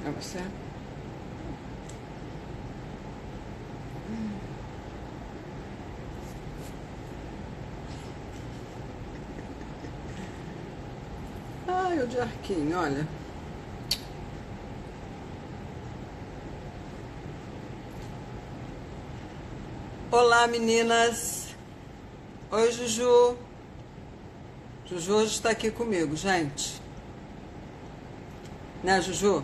É você? Ai, o de arquinho, olha. Olá, meninas. Oi, Juju. Juju hoje está aqui comigo, gente. Né, Juju?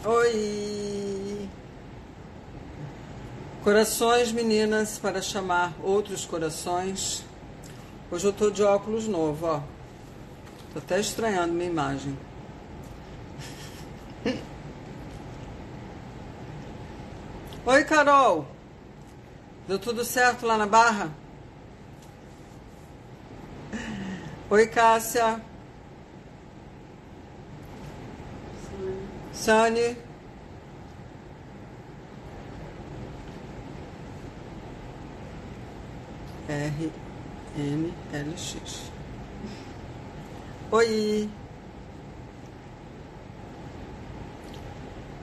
Oi! Corações, meninas, para chamar outros corações. Hoje eu tô de óculos novo, ó. Tô até estranhando minha imagem. Oi, Carol! Deu tudo certo lá na Barra? Oi, Cássia. Sani. RNLX. Oi!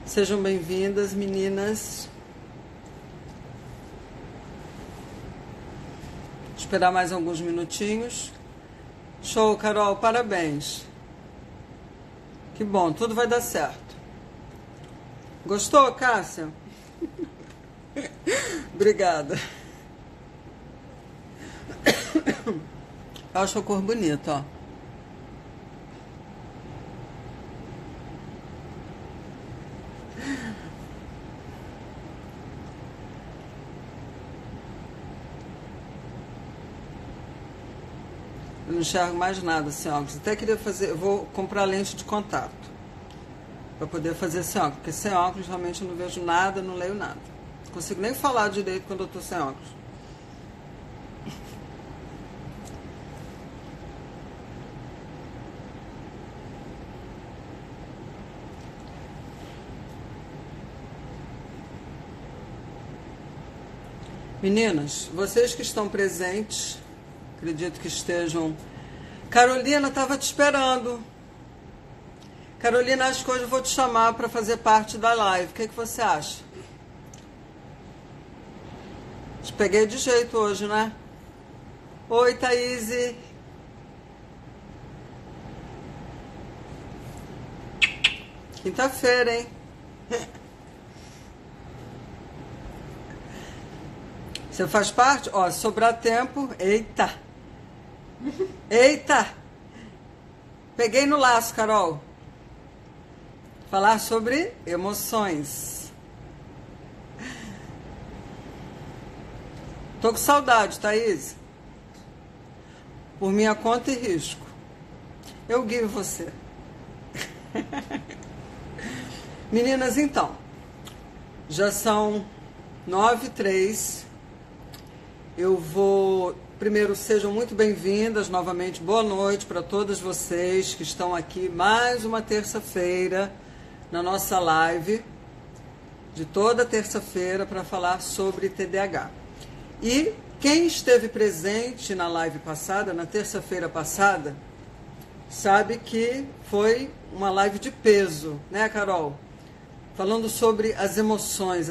Sejam bem-vindas, meninas. Esperar mais alguns minutinhos. Show, Carol, parabéns. Que bom, tudo vai dar certo. Gostou, Cássia? Obrigada. Eu acho a cor bonita, ó. Eu não enxergo mais nada sem óculos. Até queria fazer, eu vou comprar lente de contato para poder fazer sem óculos, porque sem óculos realmente eu não vejo nada, não leio nada. Não consigo nem falar direito quando eu tô sem óculos. Meninas, vocês que estão presentes, acredito que estejam. Carolina, estava te esperando. Carolina, acho que hoje eu vou te chamar para fazer parte da live. O que você acha? Te peguei de jeito hoje, né? Oi, Thaís. Quinta-feira, hein? Você faz parte? Ó, sobrar tempo. Eita! Eita! Peguei no laço, Carol. Falar sobre emoções. Tô com saudade, Thaís. Por minha conta e risco. Eu guio você. Meninas, então. Já são 9h03. Eu vou... Primeiro, sejam muito bem-vindas novamente. Boa noite para todas vocês que estão aqui mais uma terça-feira na nossa live de toda terça-feira para falar sobre TDAH. E quem esteve presente na live passada, na terça-feira passada, sabe que foi uma live de peso, né, Carol? Falando sobre as emoções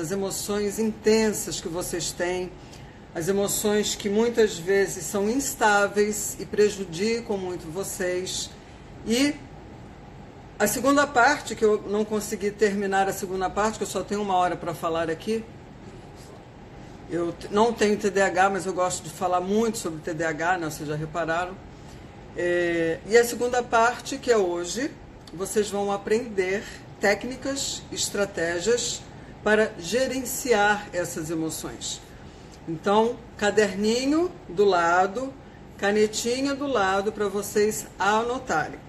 intensas que vocês têm, as emoções que muitas vezes são instáveis e prejudicam muito vocês. E a segunda parte, que eu não consegui terminar a segunda parte, que eu só tenho 1 hora para falar aqui. Eu não tenho TDAH, mas eu gosto de falar muito sobre TDAH, né? Vocês já repararam. E a segunda parte, que é hoje, vocês vão aprender técnicas, estratégias para gerenciar essas emoções. Então, caderninho do lado, canetinha do lado para vocês anotarem.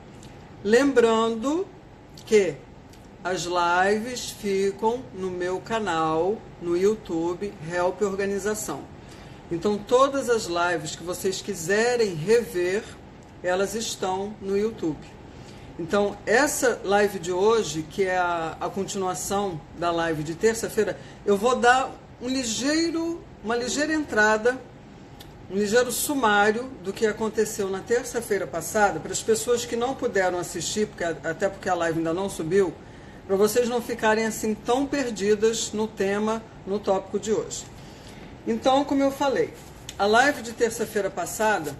Lembrando que as lives ficam no meu canal, no YouTube, Help Organização. Então, todas as lives que vocês quiserem rever, elas estão no YouTube. Então, essa live de hoje, que é a continuação da live de terça-feira, eu vou dar uma ligeira entrada, um ligeiro sumário do que aconteceu na terça-feira passada, para as pessoas que não puderam assistir, até porque a live ainda não subiu, para vocês não ficarem assim tão perdidas no tema, no tópico de hoje. Então, como eu falei, a live de terça-feira passada,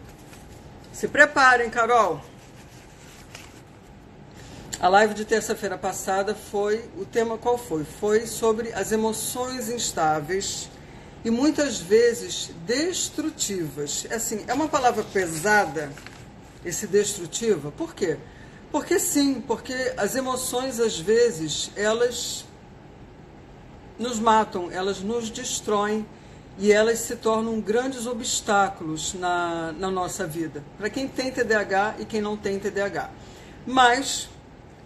se preparem, Carol. A live de terça-feira passada o tema qual foi? Foi sobre as emoções instáveis e muitas vezes destrutivas. Assim, é uma palavra pesada, esse destrutiva. Por quê? Porque sim, porque as emoções às vezes, elas nos matam, elas nos destroem e elas se tornam grandes obstáculos na nossa vida, para quem tem TDAH e quem não tem TDAH. Mas,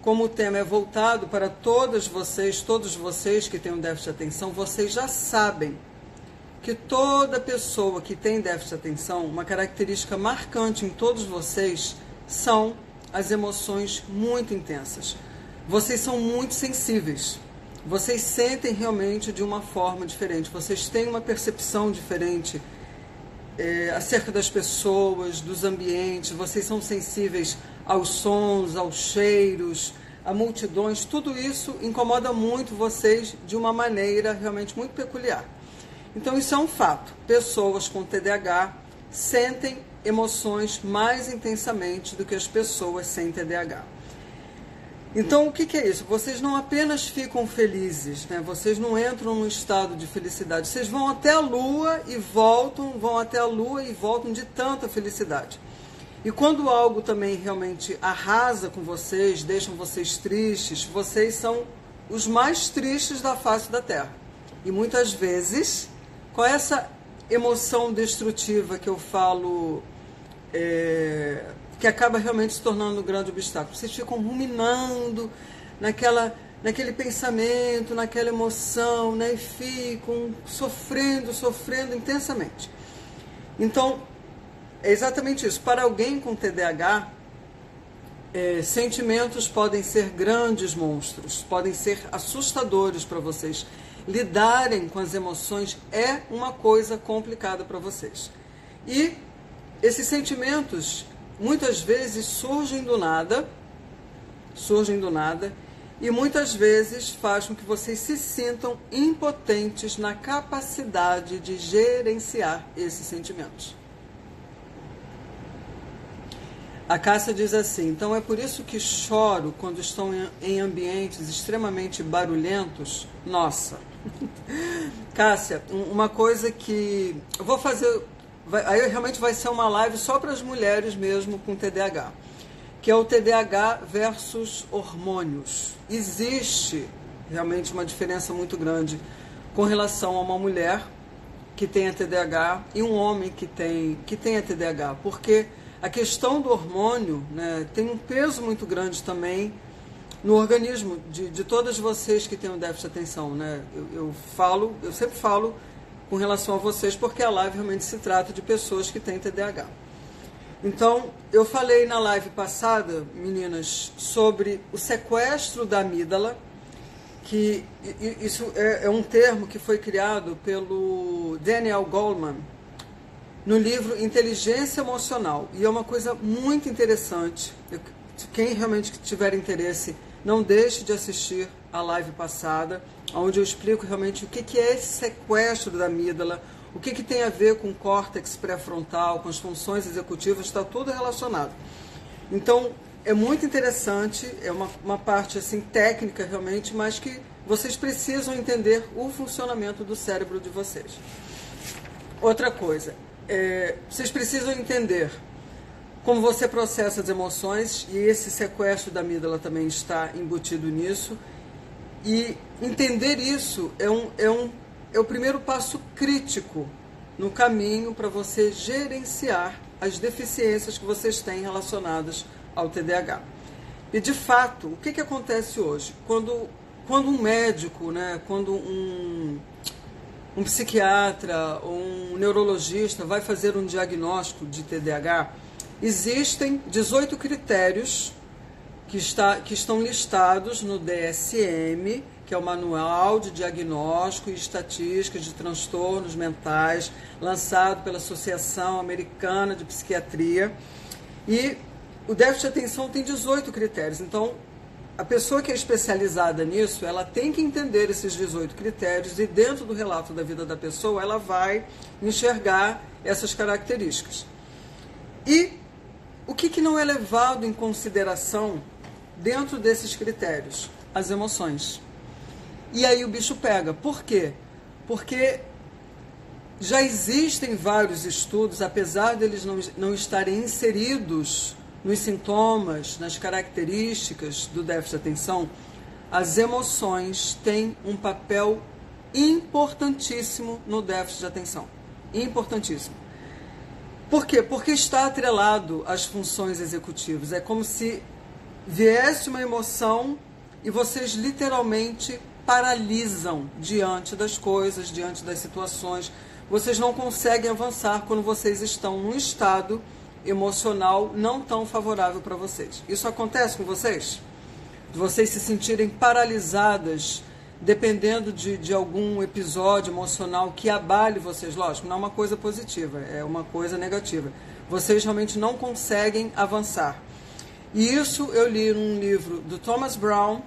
como o tema é voltado para todos vocês que têm um déficit de atenção, vocês já sabem que toda pessoa que tem déficit de atenção, uma característica marcante em todos vocês são as emoções muito intensas. Vocês são muito sensíveis. Vocês sentem realmente de uma forma diferente. Vocês têm uma percepção diferente acerca das pessoas, dos ambientes. Vocês são sensíveis aos sons, aos cheiros, a multidões. Tudo isso incomoda muito vocês de uma maneira realmente muito peculiar. Então isso é um fato. Pessoas com TDAH sentem emoções mais intensamente do que as pessoas sem TDAH. Então o que é isso? Vocês não apenas ficam felizes, né? Vocês não entram num estado de felicidade. Vocês vão até a lua e voltam, de tanta felicidade. E quando algo também realmente arrasa com vocês, deixam vocês tristes, vocês são os mais tristes da face da Terra. E muitas vezes, com essa emoção destrutiva que eu falo, que acaba realmente se tornando um grande obstáculo, vocês ficam ruminando naquele pensamento, naquela emoção, né? E ficam sofrendo intensamente. Então, é exatamente isso. Para alguém com TDAH, sentimentos podem ser grandes monstros, podem ser assustadores para vocês. Lidarem com as emoções é uma coisa complicada para vocês. E esses sentimentos, muitas vezes, surgem do nada, e muitas vezes faz com que vocês se sintam impotentes na capacidade de gerenciar esses sentimentos. A Cássia diz assim: então é por isso que choro quando estou em ambientes extremamente barulhentos? Nossa! Cássia, uma coisa que eu vou fazer, aí realmente vai ser uma live só para as mulheres mesmo com TDAH, que é o TDAH versus hormônios. Existe realmente uma diferença muito grande com relação a uma mulher que tem a TDAH e um homem que tem a TDAH, porque a questão do hormônio, né, tem um peso muito grande também no organismo de todas vocês que têm um déficit de atenção, né? Eu sempre falo com relação a vocês, porque a live realmente se trata de pessoas que têm TDAH. Então, eu falei na live passada, meninas, sobre o sequestro da amígdala, que isso é um termo que foi criado pelo Daniel Goleman no livro Inteligência Emocional. E é uma coisa muito interessante. Quem realmente tiver interesse, não deixe de assistir a live passada, onde eu explico realmente o que é esse sequestro da amígdala, o que tem a ver com o córtex pré-frontal, com as funções executivas, está tudo relacionado. Então, é muito interessante, é uma parte assim, técnica realmente, mas que vocês precisam entender o funcionamento do cérebro de vocês. Outra coisa, vocês precisam entender como você processa as emoções, e esse sequestro da amígdala também está embutido nisso. E entender isso é o primeiro passo crítico no caminho para você gerenciar as deficiências que vocês têm relacionadas ao TDAH. E de fato, o que acontece hoje? Quando um médico, né, quando um psiquiatra ou um neurologista vai fazer um diagnóstico de TDAH, existem 18 critérios que estão listados no DSM, que é o Manual de Diagnóstico e Estatística de Transtornos Mentais, lançado pela Associação Americana de Psiquiatria. E o déficit de atenção tem 18 critérios. Então, a pessoa que é especializada nisso, ela tem que entender esses 18 critérios e dentro do relato da vida da pessoa, ela vai enxergar essas características. E o que não é levado em consideração dentro desses critérios? As emoções. E aí o bicho pega. Por quê? Porque já existem vários estudos, apesar deles não estarem inseridos nos sintomas, nas características do déficit de atenção, as emoções têm um papel importantíssimo no déficit de atenção. Importantíssimo. Por quê? Porque está atrelado às funções executivas. É como se viesse uma emoção e vocês literalmente paralisam diante das coisas, diante das situações. Vocês não conseguem avançar quando vocês estão num estado emocional não tão favorável para vocês. Isso acontece com vocês? De vocês se sentirem paralisadas dependendo de algum episódio emocional que abale vocês? Lógico, não é uma coisa positiva, é uma coisa negativa. Vocês realmente não conseguem avançar. E isso eu li num livro do Thomas Brown,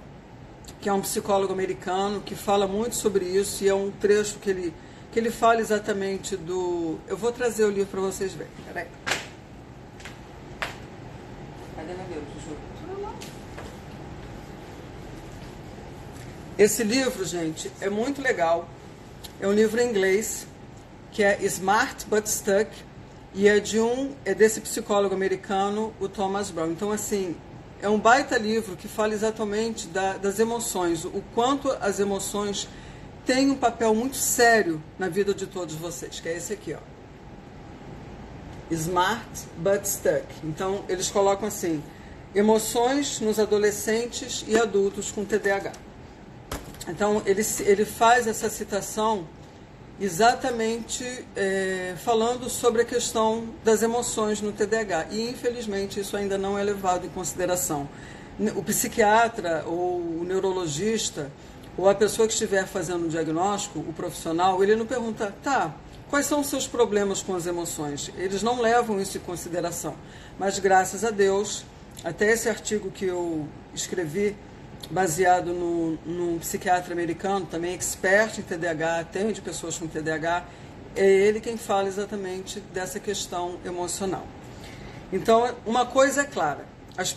que é um psicólogo americano, que fala muito sobre isso, e é um trecho que ele fala exatamente do... Eu vou trazer o livro para vocês verem. Peraí. Cadê meu Deus, Juju? Esse livro, gente, é muito legal. É um livro em inglês, que é Smart But Stuck, e é desse psicólogo americano, o Thomas Brown. Então, assim, é um baita livro que fala exatamente das emoções, o quanto as emoções têm um papel muito sério na vida de todos vocês, que é esse aqui, ó. Smart But Stuck. Então, eles colocam assim, emoções nos adolescentes e adultos com TDAH. Então, ele faz essa citação exatamente falando sobre a questão das emoções no TDAH. E, infelizmente, isso ainda não é levado em consideração. O psiquiatra ou o neurologista ou a pessoa que estiver fazendo o diagnóstico, o profissional, ele não pergunta, tá, quais são os seus problemas com as emoções? Eles não levam isso em consideração. Mas, graças a Deus, até esse artigo que eu escrevi, baseado num psiquiatra americano, também expert em TDAH, atende pessoas com TDAH, é ele quem fala exatamente dessa questão emocional. Então, uma coisa é clara, as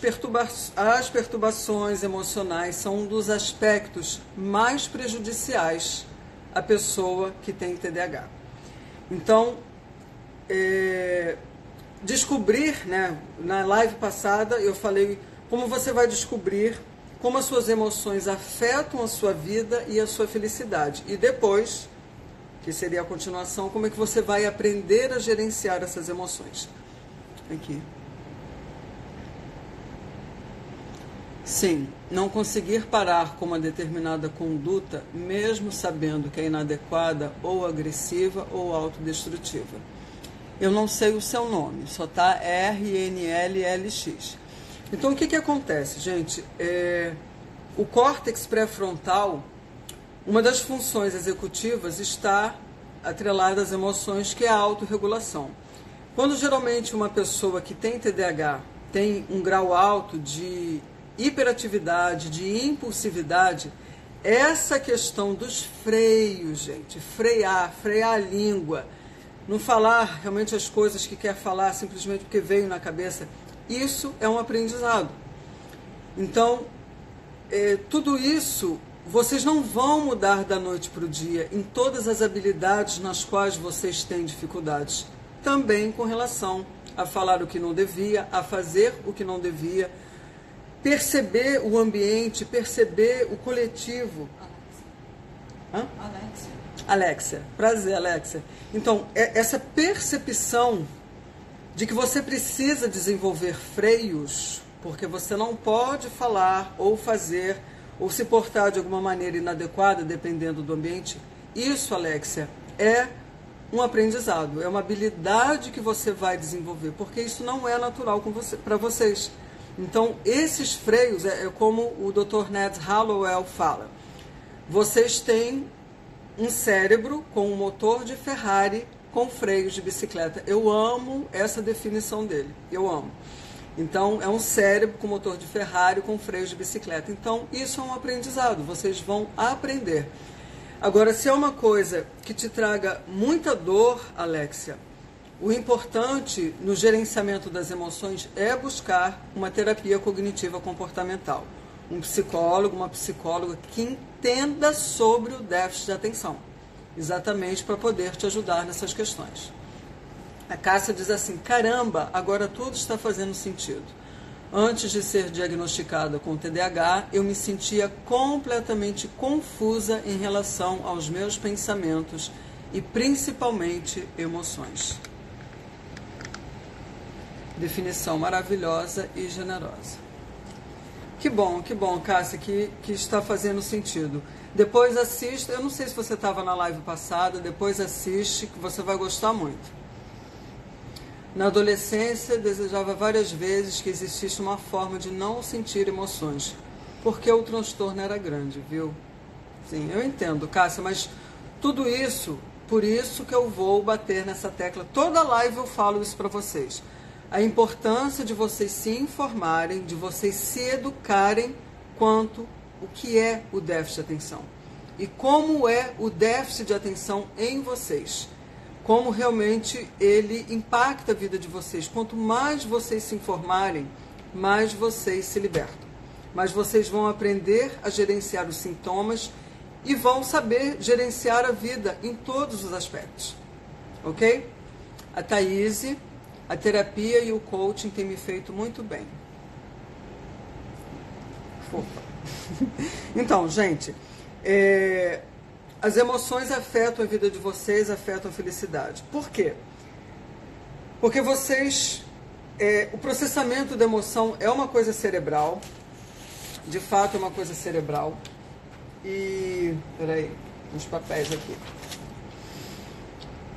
perturbações emocionais são um dos aspectos mais prejudiciais à pessoa que tem TDAH. Então, descobrir, né, na live passada eu falei como você vai descobrir como as suas emoções afetam a sua vida e a sua felicidade. E depois, que seria a continuação, como é que você vai aprender a gerenciar essas emoções. Aqui. Sim, não conseguir parar com uma determinada conduta, mesmo sabendo que é inadequada ou agressiva ou autodestrutiva. Eu não sei o seu nome, só está RNLLX. Então, o que acontece, gente? O córtex pré-frontal, uma das funções executivas está atrelada às emoções, que é a autorregulação. Quando geralmente uma pessoa que tem TDAH tem um grau alto de hiperatividade, de impulsividade, essa questão dos freios, gente, frear a língua, não falar realmente as coisas que quer falar simplesmente porque veio na cabeça, isso é um aprendizado. Então, tudo isso, vocês não vão mudar da noite para o dia em todas as habilidades nas quais vocês têm dificuldades. Também com relação a falar o que não devia, a fazer o que não devia, perceber o ambiente, perceber o coletivo. Alexia. Prazer, Alexia. Então, essa percepção de que você precisa desenvolver freios, porque você não pode falar ou fazer ou se portar de alguma maneira inadequada, dependendo do ambiente, isso, Alexia, é um aprendizado, é uma habilidade que você vai desenvolver, porque isso não é natural para vocês. Então, esses freios, é como o Dr. Ned Hallowell fala, vocês têm um cérebro com um motor de Ferrari com freios de bicicleta. Eu amo essa definição dele, eu amo. Então, é um cérebro com motor de Ferrari com freios de bicicleta. Então, isso é um aprendizado, vocês vão aprender. Agora, se é uma coisa que te traga muita dor, Alexia, o importante no gerenciamento das emoções é buscar uma terapia cognitiva comportamental. Um psicólogo, uma psicóloga que entenda sobre o déficit de atenção, exatamente para poder te ajudar nessas questões. A Cássia diz assim: caramba, agora tudo está fazendo sentido. Antes de ser diagnosticada com TDAH, eu me sentia completamente confusa em relação aos meus pensamentos e principalmente emoções. Definição maravilhosa e generosa. Que bom, Cássia, que está fazendo sentido. Depois assista, eu não sei se você estava na live passada, depois assiste, que você vai gostar muito. Na adolescência, desejava várias vezes que existisse uma forma de não sentir emoções, porque o transtorno era grande, viu? Sim, eu entendo, Cássia, mas tudo isso, por isso que eu vou bater nessa tecla. Toda live eu falo isso para vocês. A importância de vocês se informarem, de vocês se educarem quanto o que é o déficit de atenção e como é o déficit de atenção em vocês, como realmente ele impacta a vida de vocês. Quanto mais vocês se informarem, mais vocês se libertam, mais vocês vão aprender a gerenciar os sintomas e vão saber gerenciar a vida em todos os aspectos, ok? A Thaís: a terapia e o coaching têm me feito muito bem. Fofa. Então, gente, as emoções afetam a vida de vocês, afetam a felicidade. Por quê? Porque vocês... o processamento da emoção é uma coisa cerebral. De fato, é uma coisa cerebral. E... peraí, uns papéis aqui.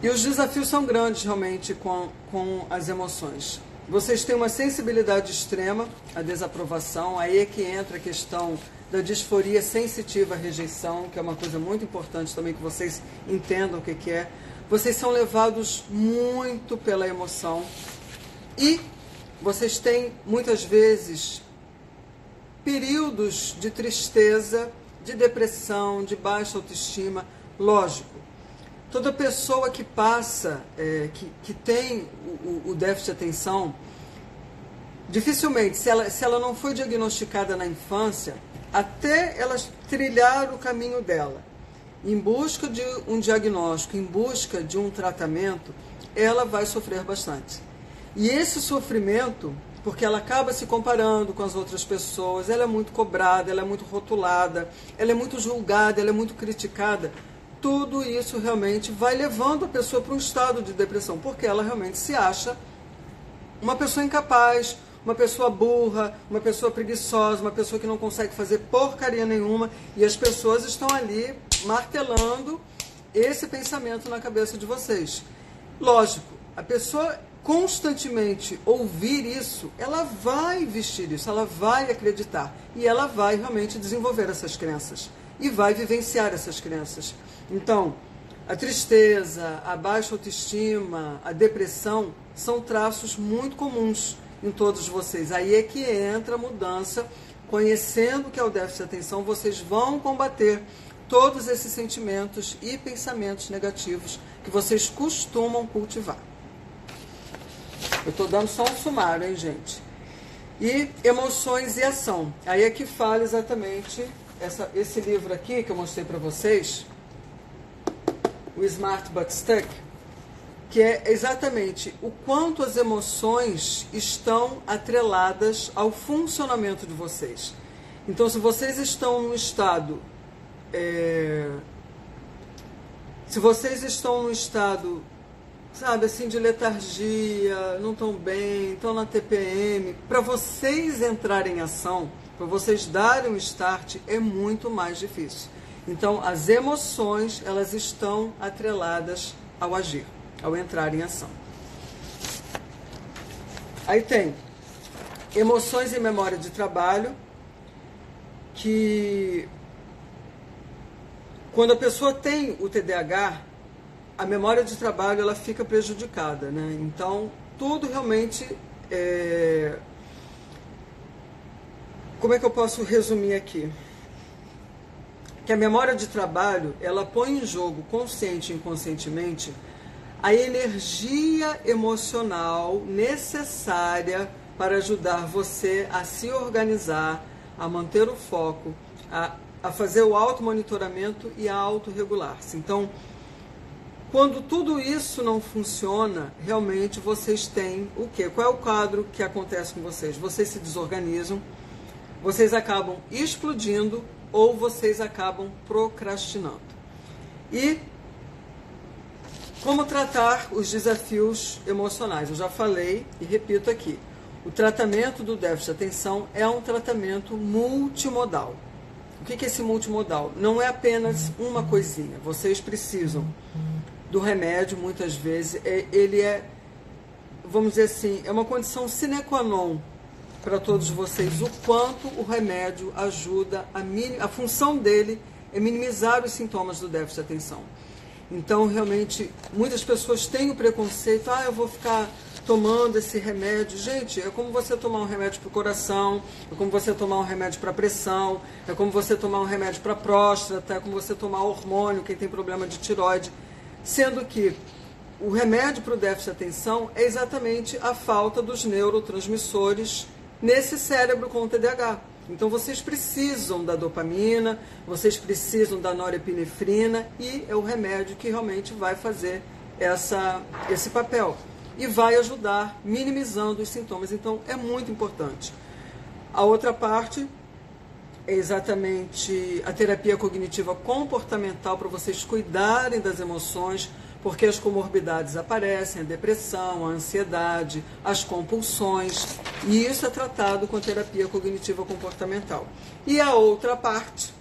E os desafios são grandes, realmente, com as emoções. Vocês têm uma sensibilidade extrema à desaprovação, aí é que entra a questão da disforia sensitiva à rejeição, que é uma coisa muito importante também que vocês entendam o que é. Vocês são levados muito pela emoção e vocês têm, muitas vezes, períodos de tristeza, de depressão, de baixa autoestima. Lógico, toda pessoa que passa, que tem o déficit de atenção, dificilmente, se ela não foi diagnosticada na infância, até ela trilhar o caminho dela, em busca de um diagnóstico, em busca de um tratamento, ela vai sofrer bastante. E esse sofrimento, porque ela acaba se comparando com as outras pessoas, ela é muito cobrada, ela é muito rotulada, ela é muito julgada, ela é muito criticada, tudo isso realmente vai levando a pessoa para um estado de depressão, porque ela realmente se acha uma pessoa incapaz, uma pessoa burra, uma pessoa preguiçosa, uma pessoa que não consegue fazer porcaria nenhuma, e as pessoas estão ali martelando esse pensamento na cabeça de vocês. Lógico, a pessoa constantemente ouvir isso, ela vai vestir isso, ela vai acreditar, e ela vai realmente desenvolver essas crenças, e vai vivenciar essas crenças. Então, a tristeza, a baixa autoestima, a depressão são traços muito comuns em todos vocês. Aí é que entra a mudança. Conhecendo o que é o déficit de atenção, vocês vão combater todos esses sentimentos e pensamentos negativos que vocês costumam cultivar. Eu estou dando só um sumário, hein, gente? E emoções e ação. Aí é que fala exatamente esse livro aqui que eu mostrei para vocês, o Smart But Stuck, que é exatamente o quanto as emoções estão atreladas ao funcionamento de vocês. Então, se vocês estão num estado... sabe, assim, de letargia, não estão bem, estão na TPM, para vocês entrarem em ação, para vocês darem um start, é muito mais difícil. Então, as emoções, elas estão atreladas ao agir, ao entrar em ação. Aí tem emoções e memória de trabalho, que quando a pessoa tem o TDAH, a memória de trabalho ela fica prejudicada, né? Então, tudo realmente como é que eu posso resumir aqui? Que a memória de trabalho, ela põe em jogo, consciente e inconscientemente, a energia emocional necessária para ajudar você a se organizar, a manter o foco, a fazer o automonitoramento e a autorregular-se. Então, quando tudo isso não funciona, realmente vocês têm o quê? Qual é o quadro que acontece com vocês? Vocês se desorganizam, vocês acabam explodindo ou vocês acabam procrastinando. E como tratar os desafios emocionais? Eu já falei e repito aqui. O tratamento do déficit de atenção é um tratamento multimodal. O que é esse multimodal? Não é apenas uma coisinha. Vocês precisam do remédio, muitas vezes. Ele é, vamos dizer assim, é uma condição sine qua non para todos vocês. O quanto o remédio ajuda, a função dele é minimizar os sintomas do déficit de atenção. Então, realmente, muitas pessoas têm o preconceito, eu vou ficar tomando esse remédio. Gente, é como você tomar um remédio para o coração, é como você tomar um remédio para pressão, é como você tomar um remédio para próstata, é como você tomar hormônio, quem tem problema de tireoide. Sendo que o remédio para o déficit de atenção é exatamente a falta dos neurotransmissores nesse cérebro com o TDAH. Então, vocês precisam da dopamina, vocês precisam da norepinefrina e é o remédio que realmente vai fazer esse papel e vai ajudar minimizando os sintomas. Então, é muito importante. A outra parte é exatamente a terapia cognitiva comportamental para vocês cuidarem das emoções, porque as comorbidades aparecem, a depressão, a ansiedade, as compulsões, e isso é tratado com a terapia cognitiva comportamental. E a outra parte,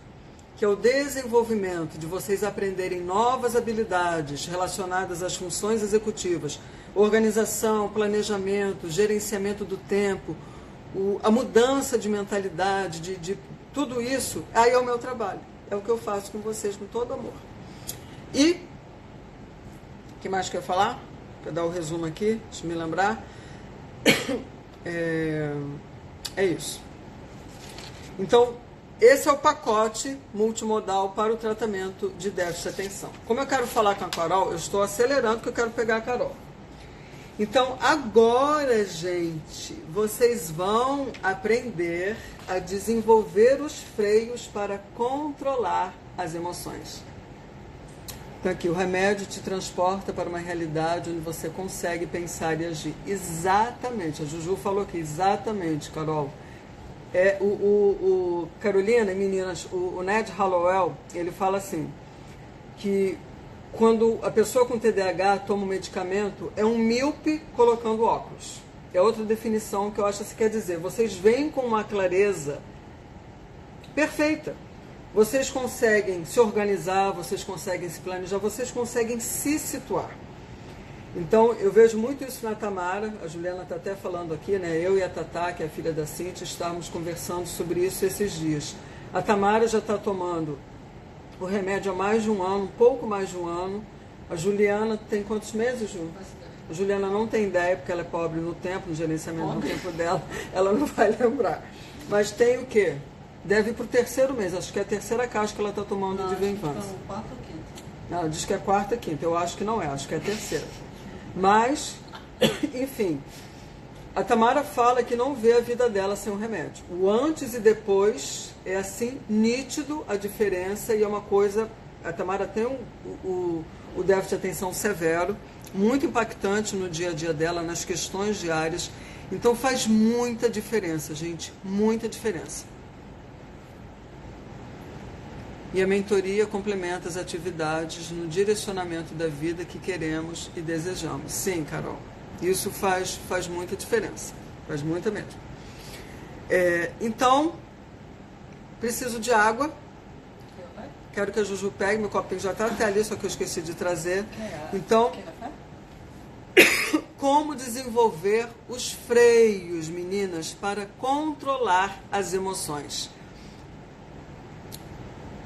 que é o desenvolvimento de vocês aprenderem novas habilidades relacionadas às funções executivas, organização, planejamento, gerenciamento do tempo, a mudança de mentalidade, de tudo isso, aí é o meu trabalho. É o que eu faço com vocês com todo amor. E o que mais que eu ia falar? Para dar o resumo aqui, deixa eu me lembrar. É isso. Então, esse é o pacote multimodal para o tratamento de déficit de atenção. Como eu quero falar com a Carol, eu estou acelerando porque eu quero pegar a Carol. Então, agora, gente, vocês vão aprender a desenvolver os freios para controlar as emoções. Então aqui, o remédio te transporta para uma realidade onde você consegue pensar e agir. Exatamente, a Juju falou aqui, exatamente, Carol. Carolina, meninas, o Ned Hallowell, ele fala assim, que quando a pessoa com TDAH toma um medicamento, é um míope colocando óculos. É outra definição que eu acho que quer dizer. Vocês veem com uma clareza perfeita. Vocês conseguem se organizar, vocês conseguem se planejar, vocês conseguem se situar. Então, eu vejo muito isso na Tamara, a Juliana está até falando aqui, né? Eu e a Tatá, que é a filha da Cíntia, estávamos conversando sobre isso esses dias. A Tamara já está tomando o remédio há mais de um ano, um pouco mais de um ano. A Juliana tem quantos meses, Ju? A Juliana não tem ideia, porque ela é pobre no tempo, no gerenciamento do tempo dela, ela não vai lembrar. Mas tem o quê? Deve ir para o terceiro mês, acho que é a terceira caixa que ela está tomando de Venvance. Quarta ou quinta? Não, ela diz que é quarta ou quinta, eu acho que não é, acho que é a terceira. Mas, enfim, a Tamara fala que não vê a vida dela sem um remédio. O antes e depois é assim, nítido a diferença e é uma coisa... A Tamara tem o déficit de atenção severo, muito impactante no dia a dia dela, nas questões diárias. Então faz muita diferença, gente, muita diferença. E a mentoria complementa as atividades no direcionamento da vida que queremos e desejamos. Sim, Carol, isso faz muita diferença, faz muita mesmo. Então, preciso de água. Quero que a Juju pegue, meu copinho já está até ali, só que eu esqueci de trazer. Então, como desenvolver os freios, meninas, para controlar as emoções?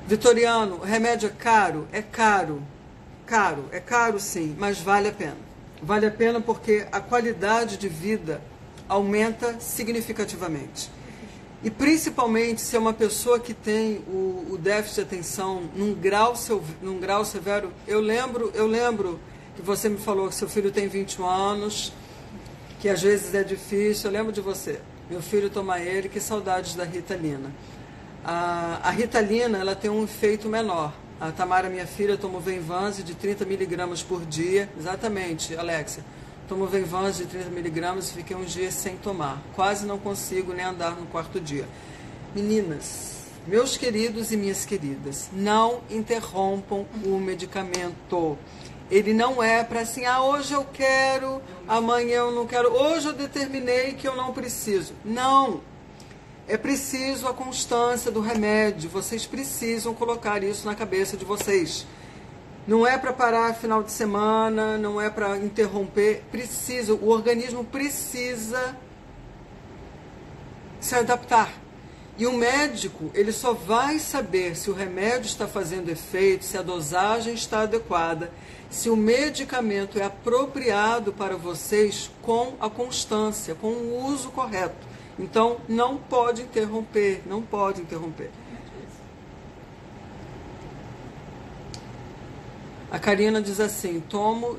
Vitoriano, o remédio é caro? É caro. É caro sim, mas vale a pena. Vale a pena porque a qualidade de vida aumenta significativamente. E principalmente se é uma pessoa que tem o déficit de atenção num grau severo. Eu lembro que você me falou que seu filho tem 21 anos, que às vezes é difícil. Eu lembro de você. Meu filho toma ele, que saudades da Ritalina. A Ritalina, ela tem um efeito menor. A Tamara, minha filha, toma o Venvanse de 30 miligramas por dia. Exatamente, Alexia. Tomo Venvanse de 30 miligramas e fiquei uns dias sem tomar. Quase não consigo nem andar no quarto dia. Meninas, meus queridos e minhas queridas, não interrompam o medicamento. Ele não é para assim, hoje eu quero, amanhã eu não quero, hoje eu determinei que eu não preciso. Não! É preciso a constância do remédio. Vocês precisam colocar isso na cabeça de vocês. Não é para parar final de semana, não é para interromper. Precisa, o organismo precisa se adaptar. E o médico, ele só vai saber se o remédio está fazendo efeito, se a dosagem está adequada, se o medicamento é apropriado para vocês com a constância, com o uso correto. Então, não pode interromper, não pode interromper. A Karina diz assim, tomo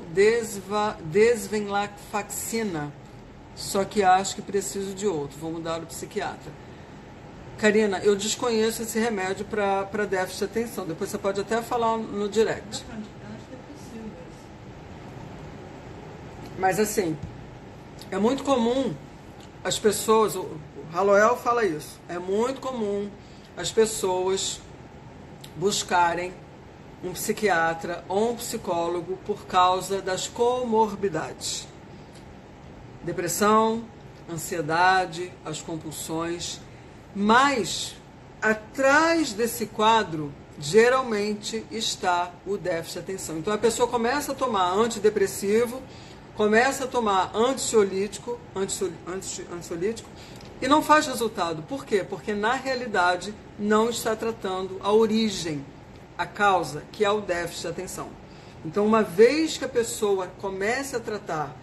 desvenlafaxina, só que acho que preciso de outro, vou mudar o psiquiatra. Karina, eu desconheço esse remédio para déficit de atenção, depois você pode até falar no direct. Mas assim, é muito comum as pessoas, o Haloel fala isso, é muito comum as pessoas buscarem um psiquiatra ou um psicólogo por causa das comorbidades. Depressão, ansiedade, as compulsões. Mas, atrás desse quadro, geralmente está o déficit de atenção. Então, a pessoa começa a tomar antidepressivo, começa a tomar ansiolítico e não faz resultado. Por quê? Porque, na realidade, não está tratando a origem, a causa, que é o déficit de atenção. Então, uma vez que a pessoa começa a tratar,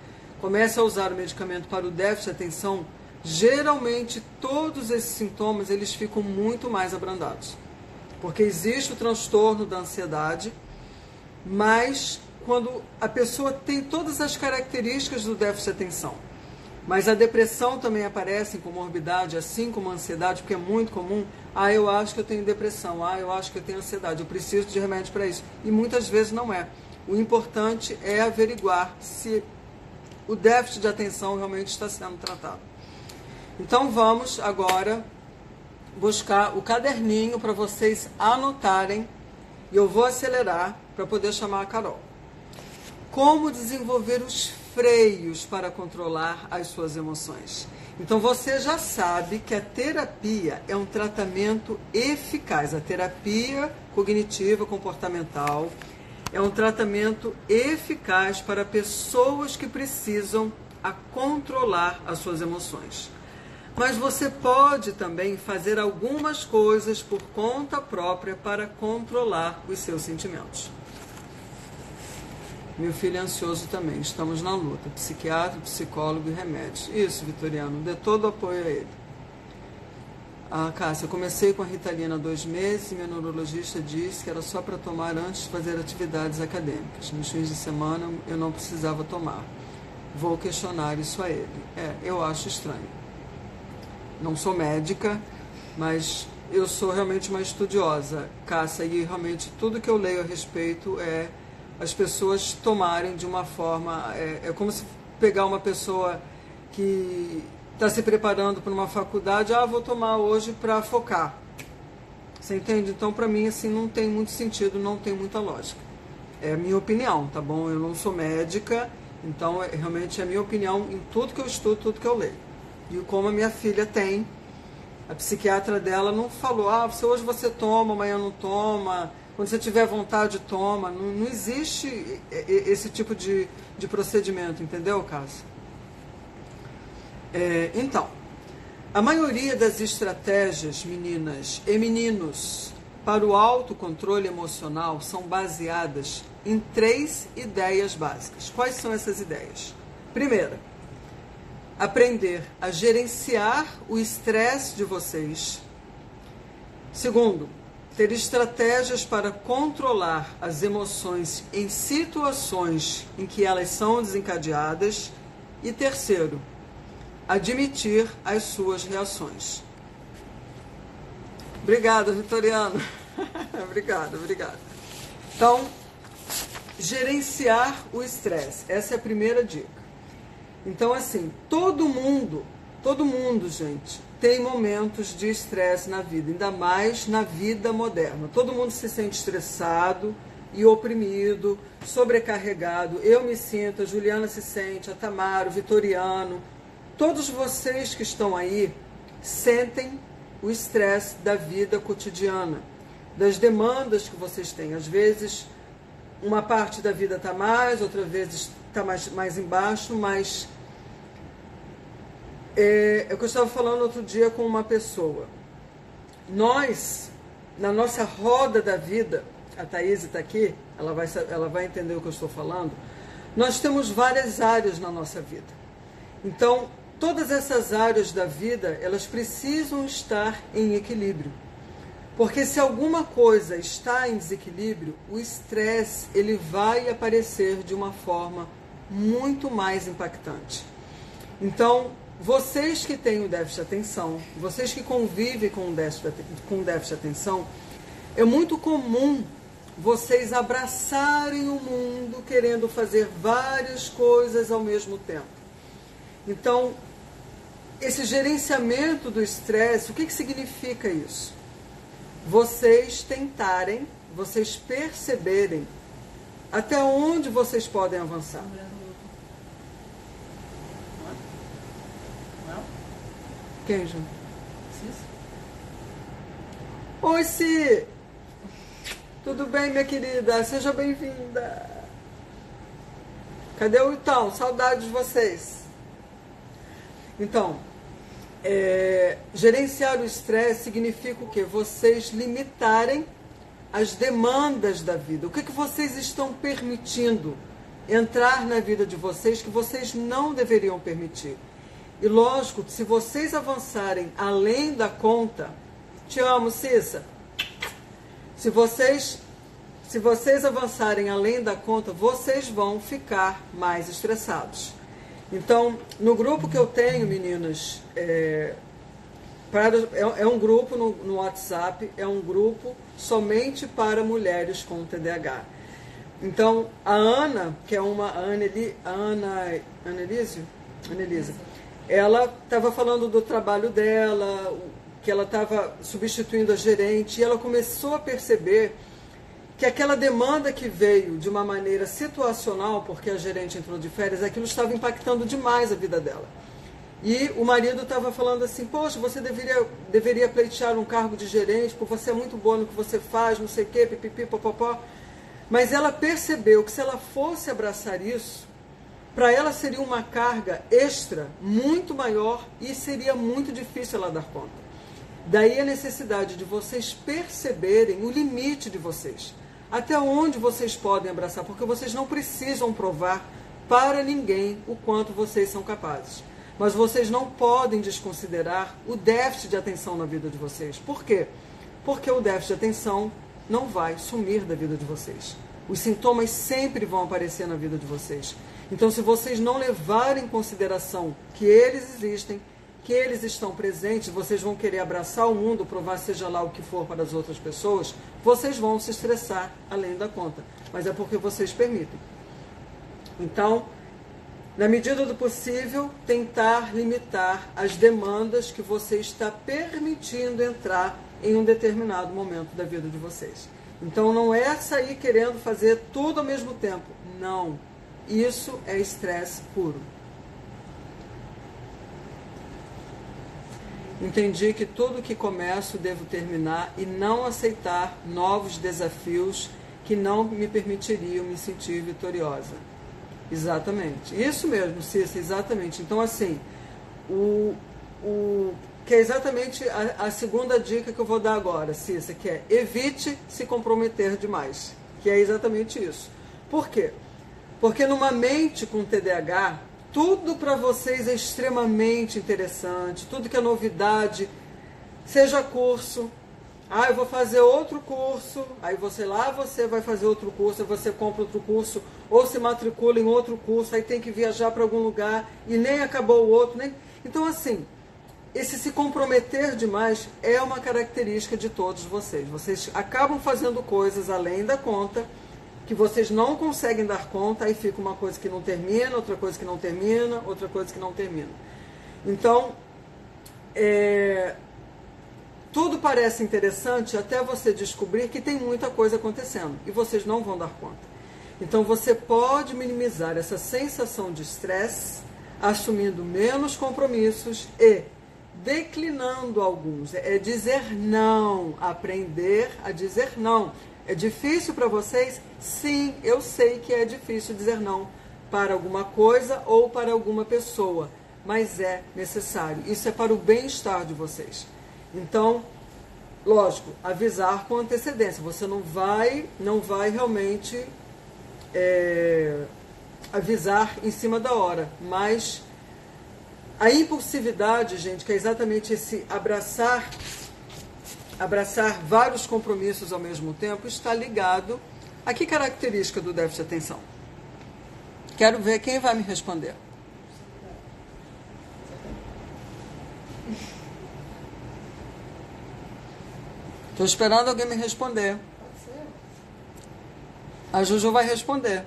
começa a usar o medicamento para o déficit de atenção, geralmente todos esses sintomas eles ficam muito mais abrandados. Porque existe o transtorno da ansiedade, mas quando a pessoa tem todas as características do déficit de atenção, mas a depressão também aparece em comorbidade, assim como a ansiedade, porque é muito comum. Eu acho que eu tenho depressão, eu acho que eu tenho ansiedade, eu preciso de remédio para isso. E muitas vezes não é. O importante é averiguar se o déficit de atenção realmente está sendo tratado. Então vamos agora buscar o caderninho para vocês anotarem, e eu vou acelerar para poder chamar a Carol. Como desenvolver os freios para controlar as suas emoções? Então você já sabe que a terapia é um tratamento eficaz. A terapia cognitiva comportamental é um tratamento eficaz para pessoas que precisam controlar as suas emoções. Mas você pode também fazer algumas coisas por conta própria para controlar os seus sentimentos. Meu filho é ansioso também, estamos na luta. Psiquiatra, psicólogo e remédios. Isso, Vitoriano, dê todo o apoio a ele. Cássia, eu comecei com a Ritalina há 2 meses e meu neurologista disse que era só para tomar antes de fazer atividades acadêmicas. Nos fins de semana eu não precisava tomar. Vou questionar isso a ele. Eu acho estranho. Não sou médica, mas eu sou realmente uma estudiosa, Cássia, e realmente tudo que eu leio a respeito é as pessoas tomarem de uma forma... É como se pegar uma pessoa que está se preparando para uma faculdade, vou tomar hoje para focar. Você entende? Então, para mim, assim, não tem muito sentido, não tem muita lógica. É a minha opinião, tá bom? Eu não sou médica, então realmente é a minha opinião em tudo que eu estudo, tudo que eu leio. E como a minha filha tem, a psiquiatra dela não falou, se hoje você toma, amanhã não toma, quando você tiver vontade, toma. Não existe esse tipo de procedimento, entendeu, Cássia? Então, a maioria das estratégias, meninas e meninos, para o autocontrole emocional são baseadas em 3 ideias básicas. Quais são essas ideias? Primeira, aprender a gerenciar o estresse de vocês. Segundo, ter estratégias para controlar as emoções em situações em que elas são desencadeadas. E terceiro, admitir as suas reações. Obrigada, Vitoriano. Obrigada. Então, gerenciar o estresse. Essa é a primeira dica. Então, assim, todo mundo, gente, tem momentos de estresse na vida, ainda mais na vida moderna. Todo mundo se sente estressado e oprimido, sobrecarregado. Eu me sinto, a Juliana se sente, a Tamara, o Vitoriano. Todos vocês que estão aí sentem o estresse da vida cotidiana, das demandas que vocês têm. Às vezes, uma parte da vida está mais, outra vez está mais embaixo, mas eu estava falando outro dia com uma pessoa. Nós, na nossa roda da vida, a Thaís está aqui, ela vai entender o que eu estou falando, nós temos várias áreas na nossa vida. Então, todas essas áreas da vida, elas precisam estar em equilíbrio. Porque se alguma coisa está em desequilíbrio, o estresse ele vai aparecer de uma forma muito mais impactante. Então, vocês que têm o déficit de atenção, vocês que convivem com o déficit de atenção, é muito comum vocês abraçarem o mundo querendo fazer várias coisas ao mesmo tempo. Então, esse gerenciamento do estresse, o que significa isso? Vocês tentarem, vocês perceberem até onde vocês podem avançar. Quem, Ju? Oi, Si! Tudo bem, minha querida? Seja bem-vinda! Cadê o Itão? Saudades de vocês! Então, gerenciar o estresse significa o quê? Vocês limitarem as demandas da vida. O que vocês estão permitindo entrar na vida de vocês que vocês não deveriam permitir. E lógico, se vocês avançarem além da conta, te amo, Cissa. Se vocês avançarem além da conta, vocês vão ficar mais estressados. Então, no grupo que eu tenho, meninas, é um grupo no WhatsApp, é um grupo somente para mulheres com TDAH. Então, a Ana, que é a Annelise, ela estava falando do trabalho dela, que ela estava substituindo a gerente, e ela começou a perceber que aquela demanda que veio de uma maneira situacional, porque a gerente entrou de férias, aquilo estava impactando demais a vida dela. E o marido estava falando assim, poxa, você deveria pleitear um cargo de gerente, porque você é muito boa no que você faz, não sei o quê, pipipi, popopó. Mas ela percebeu que se ela fosse abraçar isso, para ela seria uma carga extra muito maior e seria muito difícil ela dar conta. Daí a necessidade de vocês perceberem o limite de vocês. Até onde vocês podem abraçar, porque vocês não precisam provar para ninguém o quanto vocês são capazes. Mas vocês não podem desconsiderar o déficit de atenção na vida de vocês. Por quê? Porque o déficit de atenção não vai sumir da vida de vocês. Os sintomas sempre vão aparecer na vida de vocês. Então, se vocês não levarem em consideração que eles existem, que eles estão presentes, vocês vão querer abraçar o mundo, provar seja lá o que for para as outras pessoas, vocês vão se estressar além da conta. Mas é porque vocês permitem. Então, na medida do possível, tentar limitar as demandas que você está permitindo entrar em um determinado momento da vida de vocês. Então, não é sair querendo fazer tudo ao mesmo tempo. Não. Isso é estresse puro. Entendi que tudo que começo devo terminar e não aceitar novos desafios que não me permitiriam me sentir vitoriosa. Exatamente. Isso mesmo, Cícera, exatamente. Então, assim, que é exatamente a segunda dica que eu vou dar agora, Cissa, que é evite se comprometer demais, que é exatamente isso. Por quê? Porque numa mente com TDAH, tudo para vocês é extremamente interessante, tudo que é novidade, seja curso, eu vou fazer outro curso, aí você vai fazer outro curso, aí você compra outro curso, ou se matricula em outro curso, aí tem que viajar para algum lugar e nem acabou o outro. Então, assim, esse se comprometer demais é uma característica de todos vocês. Vocês acabam fazendo coisas além da conta, que vocês não conseguem dar conta, aí fica uma coisa que não termina, outra coisa que não termina, outra coisa que não termina. Então, tudo parece interessante até você descobrir que tem muita coisa acontecendo e vocês não vão dar conta. Então você pode minimizar essa sensação de estresse assumindo menos compromissos e declinando alguns. É dizer não, aprender a dizer não. É difícil para vocês? Sim, eu sei que é difícil dizer não para alguma coisa ou para alguma pessoa, mas é necessário. Isso é para o bem-estar de vocês. Então, lógico, avisar com antecedência. Você não vai realmente avisar em cima da hora, mas a impulsividade, gente, que é exatamente esse abraçar vários compromissos ao mesmo tempo, está ligado a que característica do déficit de atenção? Quero ver quem vai me responder. Estou esperando alguém me responder. A Juju vai responder.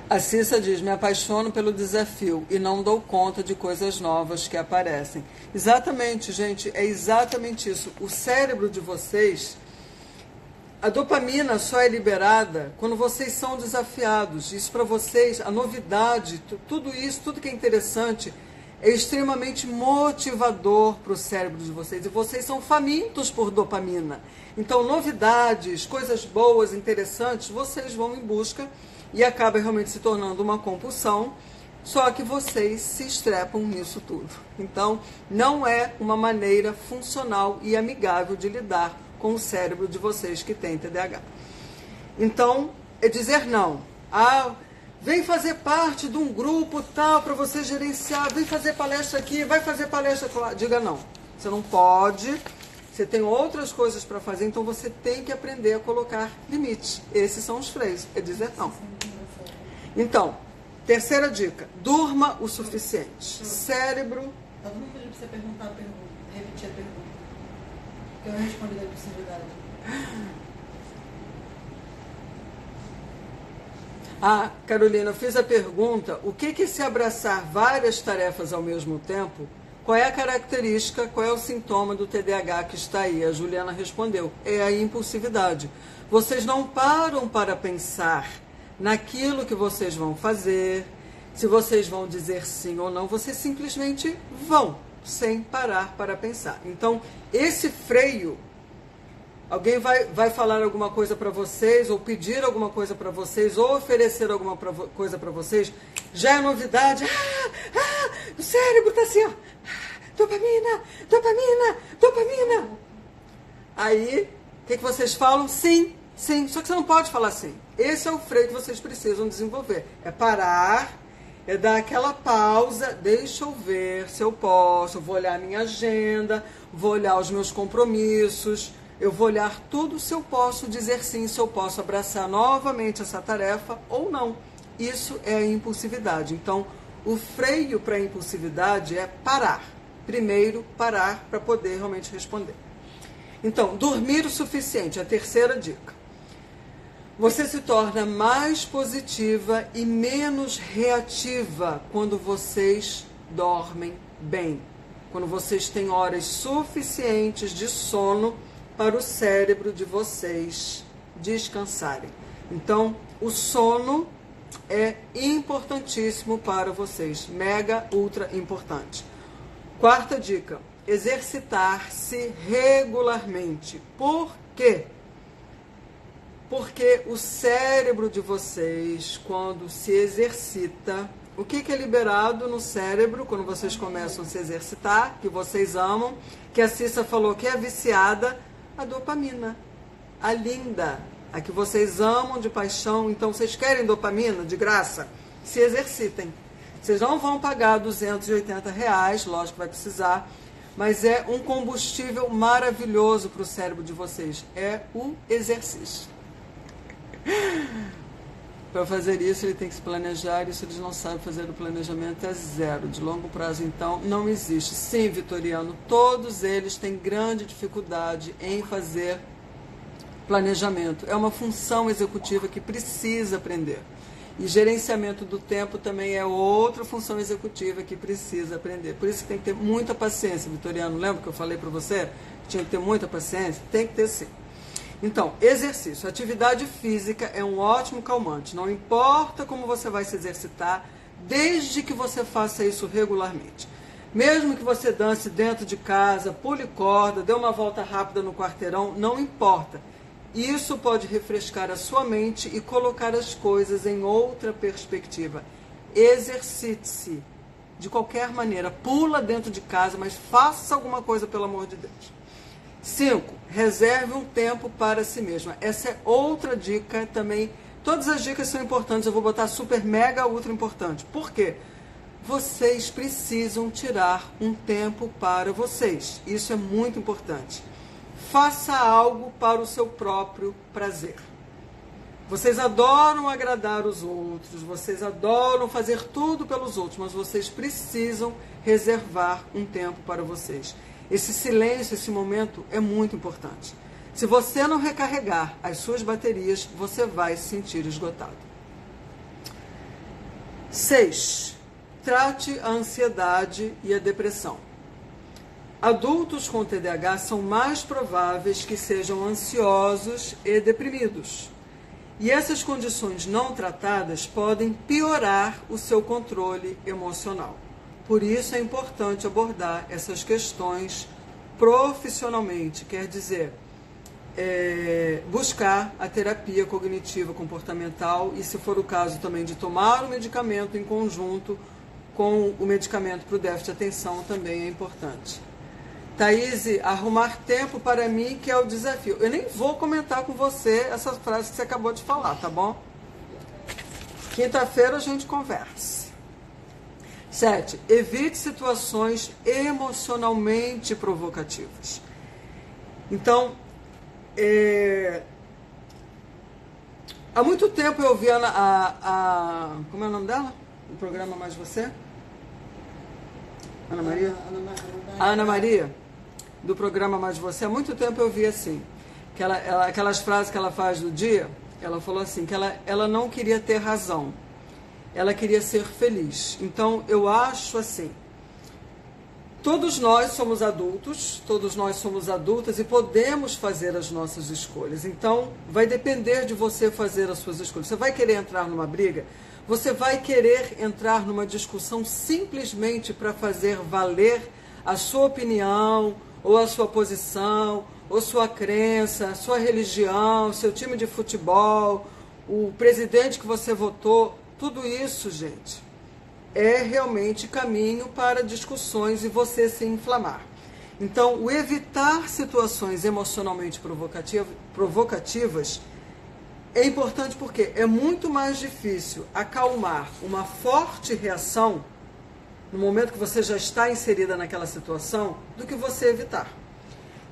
A Cissa diz, me apaixono pelo desafio e não dou conta de coisas novas que aparecem. Exatamente, gente, é exatamente isso. O cérebro de vocês, a dopamina só é liberada quando vocês são desafiados. Isso para vocês, a novidade, tudo isso, tudo que é interessante, é extremamente motivador para o cérebro de vocês. E vocês são famintos por dopamina. Então, novidades, coisas boas, interessantes, vocês vão em busca e acaba realmente se tornando uma compulsão, só que vocês se estrepam nisso tudo. Então, não é uma maneira funcional e amigável de lidar com o cérebro de vocês que tem TDAH. Então, é dizer não. Vem fazer parte de um grupo tal para você gerenciar, vem fazer palestra aqui, vai fazer palestra lá. Diga não. Você não pode, você tem outras coisas para fazer, então você tem que aprender a colocar limites. Esses são os freios, é dizer não. Então, terceira dica, durma o suficiente. Cérebro... Todo mundo pediu para você perguntar a pergunta, repetir a pergunta. Porque eu respondi da possibilidade. Carolina, eu fiz a pergunta, o que é se abraçar várias tarefas ao mesmo tempo? Qual é a característica, qual é o sintoma do TDAH que está aí? A Juliana respondeu, é a impulsividade. Vocês não param para pensar naquilo que vocês vão fazer, se vocês vão dizer sim ou não, vocês simplesmente vão, sem parar para pensar. Então, esse freio, alguém vai falar alguma coisa para vocês, ou pedir alguma coisa para vocês, ou oferecer alguma coisa para vocês, já é novidade. O cérebro está assim, ó. Dopamina, dopamina, dopamina. Aí, o que vocês falam? Sim, sim. Só que você não pode falar sim. Esse é o freio que vocês precisam desenvolver. É parar, é dar aquela pausa, deixa eu ver se eu posso, eu vou olhar a minha agenda, vou olhar os meus compromissos, eu vou olhar tudo se eu posso dizer sim, se eu posso abraçar novamente essa tarefa ou não. Isso é a impulsividade. Então, o freio para a impulsividade é parar. Primeiro, parar para poder realmente responder. Então, dormir o suficiente, a terceira dica. Você se torna mais positiva e menos reativa quando vocês dormem bem. Quando vocês têm horas suficientes de sono para o cérebro de vocês descansarem. Então, o sono é importantíssimo para vocês. Mega, ultra importante. Quarta dica. Exercitar-se regularmente. Por quê? Porque o cérebro de vocês, quando se exercita, O que é liberado no cérebro quando vocês começam a se exercitar, que vocês amam, que a Cissa falou que é viciada? A dopamina, a linda, a que vocês amam de paixão. Então, vocês querem dopamina de graça? Se exercitem. Vocês não vão pagar R$280, lógico que vai precisar, mas é um combustível maravilhoso para o cérebro de vocês. É o exercício. Para fazer isso, ele tem que se planejar. Isso eles não sabem fazer. O planejamento é zero. De longo prazo, então, não existe. Sim, Vitoriano, todos eles têm grande dificuldade em fazer planejamento. É uma função executiva que precisa aprender. E gerenciamento do tempo também é outra função executiva que precisa aprender. Por isso que tem que ter muita paciência, Vitoriano. Lembra que eu falei para você que tinha que ter muita paciência? Tem que ter sim. Então, exercício. Atividade física é um ótimo calmante. Não importa como você vai se exercitar, desde que você faça isso regularmente. Mesmo que você dance dentro de casa, pule corda, dê uma volta rápida no quarteirão, não importa. Isso pode refrescar a sua mente e colocar as coisas em outra perspectiva. Exercite-se de qualquer maneira. Pula dentro de casa, mas faça alguma coisa, pelo amor de Deus. 5. Reserve um tempo para si mesma. Essa é outra dica também. Todas as dicas são importantes. Eu vou botar super, mega, ultra importante. Por quê? Vocês precisam tirar um tempo para vocês. Isso é muito importante. Faça algo para o seu próprio prazer. Vocês adoram agradar os outros, vocês adoram fazer tudo pelos outros, mas vocês precisam reservar um tempo para vocês. Esse silêncio, esse momento é muito importante. Se você não recarregar as suas baterias, você vai se sentir esgotado. 6. Trate a ansiedade e a depressão. Adultos com TDAH são mais prováveis que sejam ansiosos e deprimidos. E essas condições não tratadas podem piorar o seu controle emocional. Por isso é importante abordar essas questões profissionalmente, quer dizer, buscar a terapia cognitiva comportamental e, se for o caso, também de tomar o medicamento em conjunto com o medicamento para o déficit de atenção também é importante. Thaís, arrumar tempo para mim que é o desafio. Eu nem vou comentar com você essa frase que você acabou de falar, tá bom? Quinta-feira a gente conversa. 7. Evite situações emocionalmente provocativas. Então, há muito tempo eu ouvi como é o nome dela? O programa Mais Você? Ana Maria? Ana Maria, do programa Mais Você. Há muito tempo eu vi assim, que aquelas frases que ela faz do dia, ela falou assim, que ela não queria ter razão. Ela queria ser feliz. Então, eu acho assim, todos nós somos adultos, todos nós somos adultas e podemos fazer as nossas escolhas. Então, vai depender de você fazer as suas escolhas. Você vai querer entrar numa briga? Você vai querer entrar numa discussão simplesmente para fazer valer a sua opinião, ou a sua posição, ou sua crença, a sua religião, seu time de futebol, o presidente que você votou? Tudo isso, gente, é realmente caminho para discussões e você se inflamar. Então, o evitar situações emocionalmente provocativas é importante porque é muito mais difícil acalmar uma forte reação no momento que você já está inserida naquela situação do que você evitar.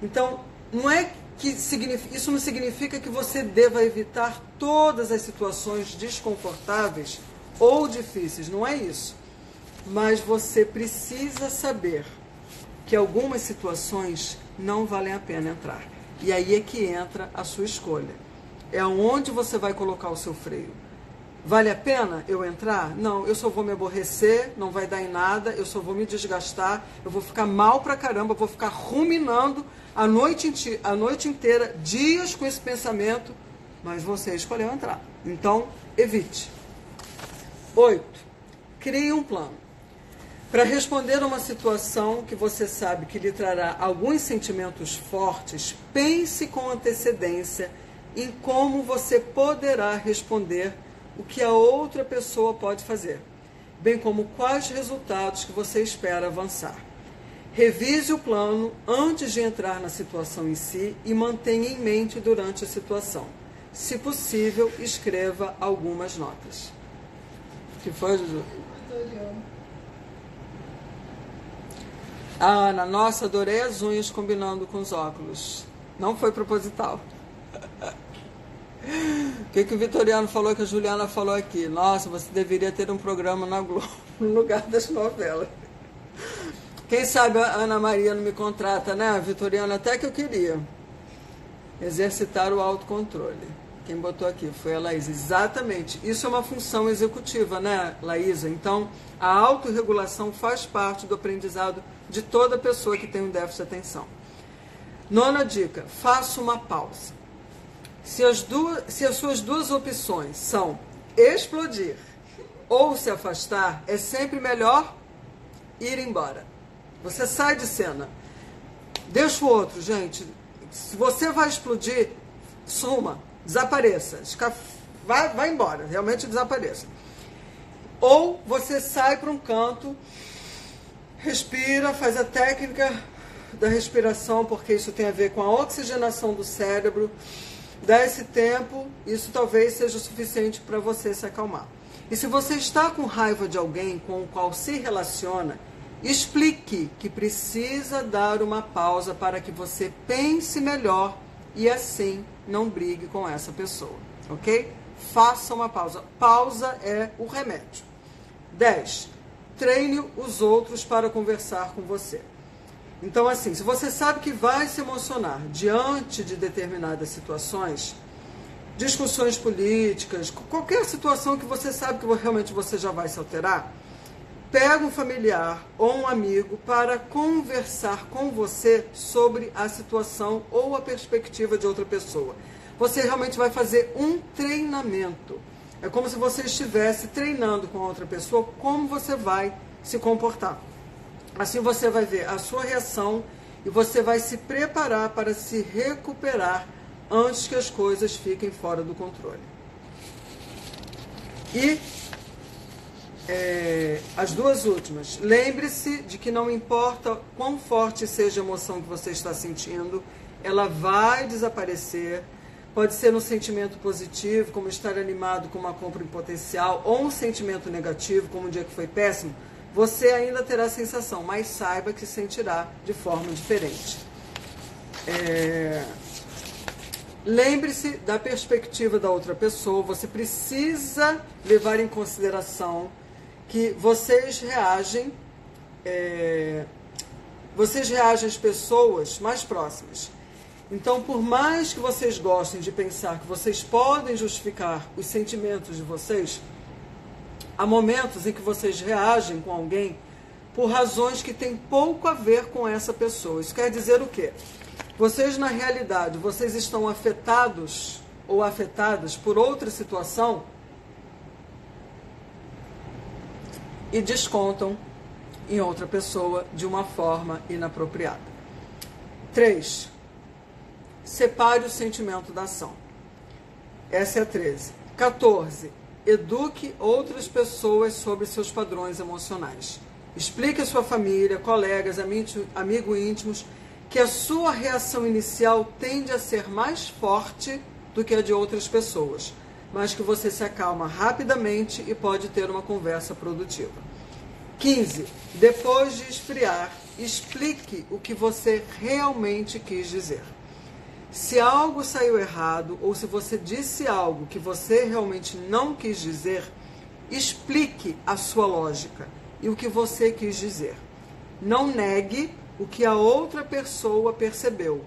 Então, não é que isso não significa que você deva evitar todas as situações desconfortáveis ou difíceis, não é isso. Mas você precisa saber que algumas situações não valem a pena entrar. E aí é que entra a sua escolha. É onde você vai colocar o seu freio. Vale a pena eu entrar? Não, eu só vou me aborrecer, não vai dar em nada, eu só vou me desgastar, eu vou ficar mal pra caramba, vou ficar ruminando a noite inteira, dias com esse pensamento, mas você escolheu entrar. Então, evite. 8. Crie um plano. Para responder a uma situação que você sabe que lhe trará alguns sentimentos fortes, pense com antecedência em como você poderá responder o que a outra pessoa pode fazer. bem como quais resultados que você espera avançar. Revise o plano antes de entrar na situação em si e mantenha em mente durante a situação. Se possível, escreva algumas notas. O que foi, Juju? Ah, Ana, nossa, adorei as unhas combinando com os óculos. Não foi proposital. O que o Vitoriano falou, que a Juliana falou aqui? Nossa, você deveria ter um programa na Globo no lugar das novelas. Quem sabe a Ana Maria não me contrata, né, Vitoriano? Até que eu queria exercitar o autocontrole. Quem botou aqui foi a Laísa. Exatamente. Isso é uma função executiva, né, Laísa? Então, a autorregulação faz parte do aprendizado de toda pessoa que tem um déficit de atenção. Nona dica, faça uma pausa. Se as suas duas opções são explodir ou se afastar, é sempre melhor ir embora. Você sai de cena. Deixa o outro, gente. Se você vai explodir, suma, desapareça. Vai embora, realmente desapareça. Ou você sai para um canto, respira, faz a técnica da respiração, porque isso tem a ver com a oxigenação do cérebro. Dá esse tempo, isso talvez seja o suficiente para você se acalmar. E se você está com raiva de alguém com o qual se relaciona, explique que precisa dar uma pausa para que você pense melhor e assim não brigue com essa pessoa, ok? Faça uma pausa. Pausa é o remédio. 10. Treine os outros para conversar com você. Então, assim, se você sabe que vai se emocionar diante de determinadas situações, discussões políticas, qualquer situação que você sabe que realmente você já vai se alterar, pega um familiar ou um amigo para conversar com você sobre a situação ou a perspectiva de outra pessoa. Você realmente vai fazer um treinamento. É como se você estivesse treinando com outra pessoa como você vai se comportar. Assim você vai ver a sua reação e você vai se preparar para se recuperar antes que as coisas fiquem fora do controle. E as duas últimas. Lembre-se de que não importa quão forte seja a emoção que você está sentindo, ela vai desaparecer. Pode ser um sentimento positivo, como estar animado com uma compra em potencial, ou um sentimento negativo, como um dia que foi péssimo. Você ainda terá a sensação, mas saiba que sentirá de forma diferente. Lembre-se da perspectiva da outra pessoa. Você precisa levar em consideração que vocês reagem às pessoas mais próximas. Então, por mais que vocês gostem de pensar que vocês podem justificar os sentimentos de vocês, há momentos em que vocês reagem com alguém por razões que têm pouco a ver com essa pessoa. Isso quer dizer o quê? Vocês, na realidade, vocês estão afetados ou afetadas por outra situação e descontam em outra pessoa de uma forma inapropriada. 3. Separe o sentimento da ação. Essa é a 13. 14. Eduque outras pessoas sobre seus padrões emocionais. Explique à sua família, colegas, amigos íntimos que a sua reação inicial tende a ser mais forte do que a de outras pessoas, mas que você se acalma rapidamente e pode ter uma conversa produtiva. 15. Depois de esfriar, explique o que você realmente quis dizer. Se algo saiu errado ou se você disse algo que você realmente não quis dizer, explique a sua lógica e o que você quis dizer. Não negue o que a outra pessoa percebeu,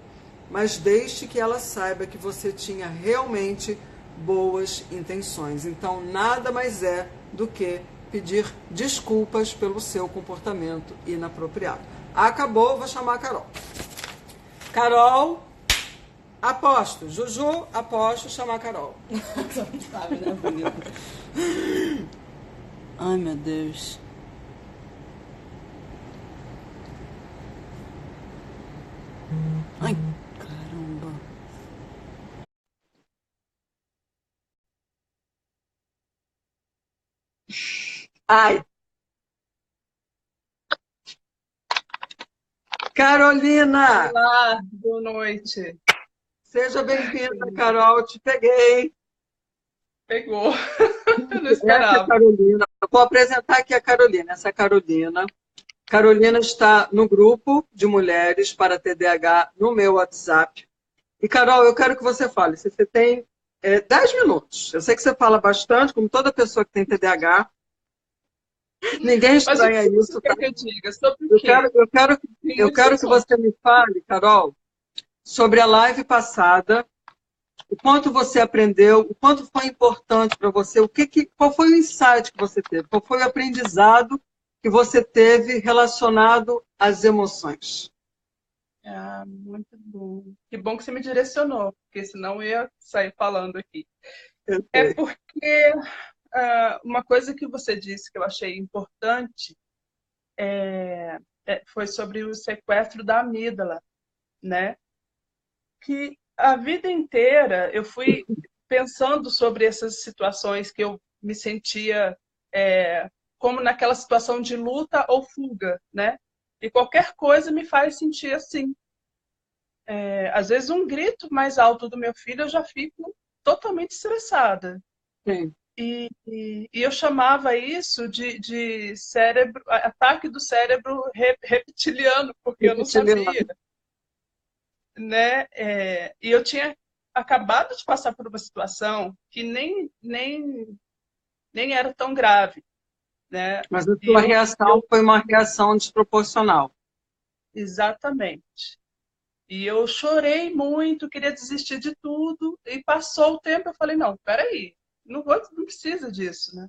mas deixe que ela saiba que você tinha realmente boas intenções. Então, nada mais é do que pedir desculpas pelo seu comportamento inapropriado. Acabou, vou chamar a Carol. Carol, aposto. Juju, aposto, chamar a Carol. Você não sabe, né, bonita? Ai, meu Deus. Ai, caramba. Ai, Carolina! Olá, boa noite. Seja bem-vinda, Carol. Te peguei. Pegou. Eu não Essa é a esperava. Carolina. Eu vou apresentar aqui a Carolina. Essa é a Carolina. Carolina está no grupo de mulheres para TDAH no meu WhatsApp. E, Carol, eu quero que você fale. Se você tem 10 minutos. Eu sei que você fala bastante, como toda pessoa que tem TDAH. Ninguém Mas o estranha que você isso, tá? quer que eu diga? Sobre o Eu quê? quero, eu quero, Tem eu muitos quero que assuntos. você me fale, Carol, sobre a live passada, o quanto você aprendeu, o quanto foi importante para você, qual foi o insight que você teve, qual foi o aprendizado que você teve relacionado às emoções. Ah, muito bom. Que bom que você me direcionou, porque senão eu ia sair falando aqui. Eu É sei. porque uma coisa que você disse que eu achei importante foi sobre o sequestro da amígdala, né? Que a vida inteira eu fui pensando sobre essas situações que eu me sentia como naquela situação de luta ou fuga, né? E qualquer coisa me faz sentir assim. Às vezes um grito mais alto do meu filho eu já fico totalmente estressada. Sim, E eu chamava isso de cérebro, ataque do cérebro reptiliano, porque eu não reptiliano. sabia, né? E eu tinha acabado de passar por uma situação que nem era tão grave, né? Mas a E sua eu reação foi uma reação desproporcional. exatamente. E eu chorei muito, queria desistir de tudo, e passou o tempo, eu falei, não, peraí, não precisa disso, né?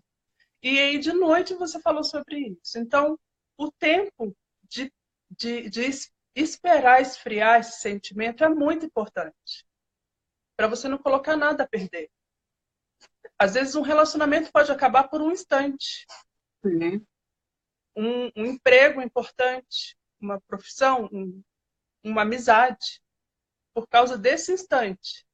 E aí de noite você falou sobre isso. Então, o tempo de, de esperar esfriar esse sentimento é muito importante, para você não colocar nada a perder. Às vezes um relacionamento pode acabar por um instante, Sim. um emprego importante, uma profissão, uma amizade, por causa desse instante.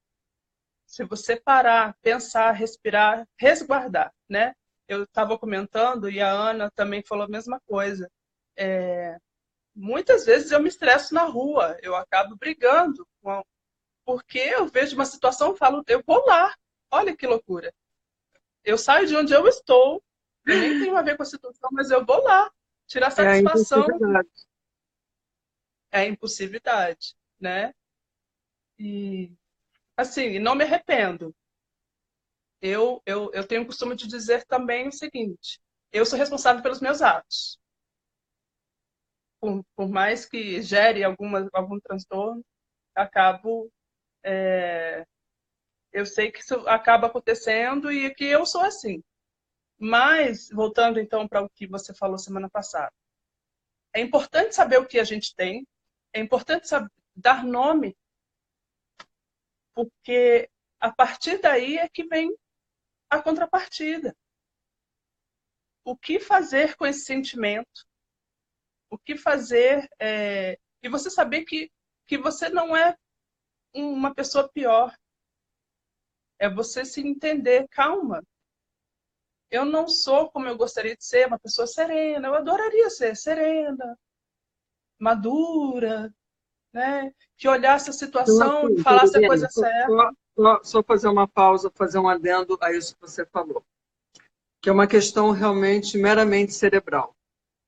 Se você parar, pensar, respirar, resguardar, né? Eu estava comentando e a Ana também falou a mesma coisa. Muitas vezes eu me estresso na rua, eu acabo brigando, porque eu vejo uma situação e falo, eu vou lá. Olha que loucura. Eu saio de onde eu estou, eu nem tenho a ver com a situação, mas eu vou lá tirar É a satisfação. impulsividade. É a impulsividade, né? E assim, não me arrependo. Eu tenho o costume de dizer também o seguinte: eu sou responsável pelos meus atos. Por mais que gere algum transtorno, acabo. Eu sei que isso acaba acontecendo e que eu sou assim. Mas, voltando então para o que você falou semana passada, é importante saber o que a gente tem, é importante saber, dar nome, porque a partir daí é que vem a contrapartida. O que fazer com esse sentimento? O que fazer? E você saber que você não é uma pessoa pior. É você se entender, calma. Eu não sou como eu gostaria de ser, uma pessoa serena. Eu adoraria ser serena, madura, né? Que olhasse a Então, situação e assim, falasse a Carolina, coisa certa. só fazer uma pausa, fazer um adendo a isso que você falou, que é uma questão realmente meramente cerebral.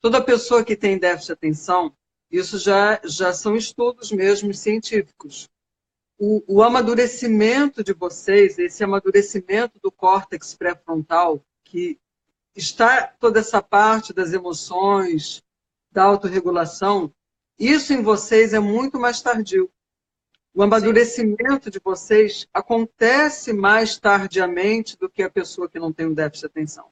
Toda pessoa que tem déficit de atenção, isso já são estudos mesmo científicos. O amadurecimento de vocês, esse amadurecimento do córtex pré-frontal, que está toda essa parte das emoções, da autorregulação, isso em vocês é muito mais tardio. O Sim, amadurecimento de vocês acontece mais tardiamente do que a pessoa que não tem um déficit de atenção.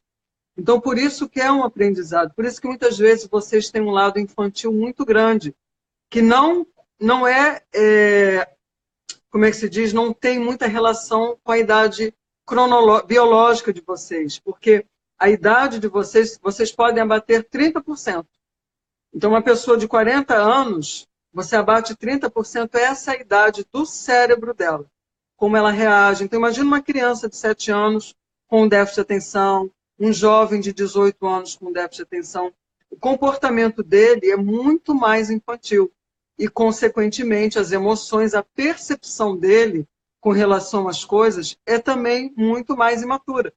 Então, por isso que é um aprendizado, por isso que muitas vezes vocês têm um lado infantil muito grande, que não como é que se diz, não tem muita relação com a idade biológica de vocês, porque a idade de vocês podem abater 30%. Então, uma pessoa de 40 anos, você abate 30%, essa é a idade do cérebro dela, como ela reage. Então, imagina uma criança de 7 anos com déficit de atenção, um jovem de 18 anos com déficit de atenção. O comportamento dele é muito mais infantil. e, consequentemente, as emoções, a percepção dele com relação às coisas é também muito mais imatura.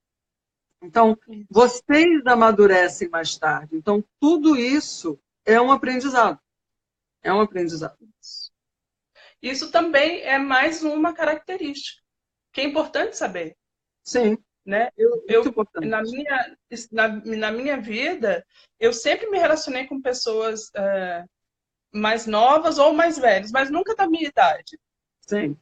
Então, vocês amadurecem mais tarde. Então, tudo isso é um aprendizado. É um aprendizado. Isso também é mais uma característica, que é importante saber. Sim, Né? muito importante. Na minha vida, eu sempre me relacionei com pessoas mais novas ou mais velhas, mas nunca da minha idade. Sim.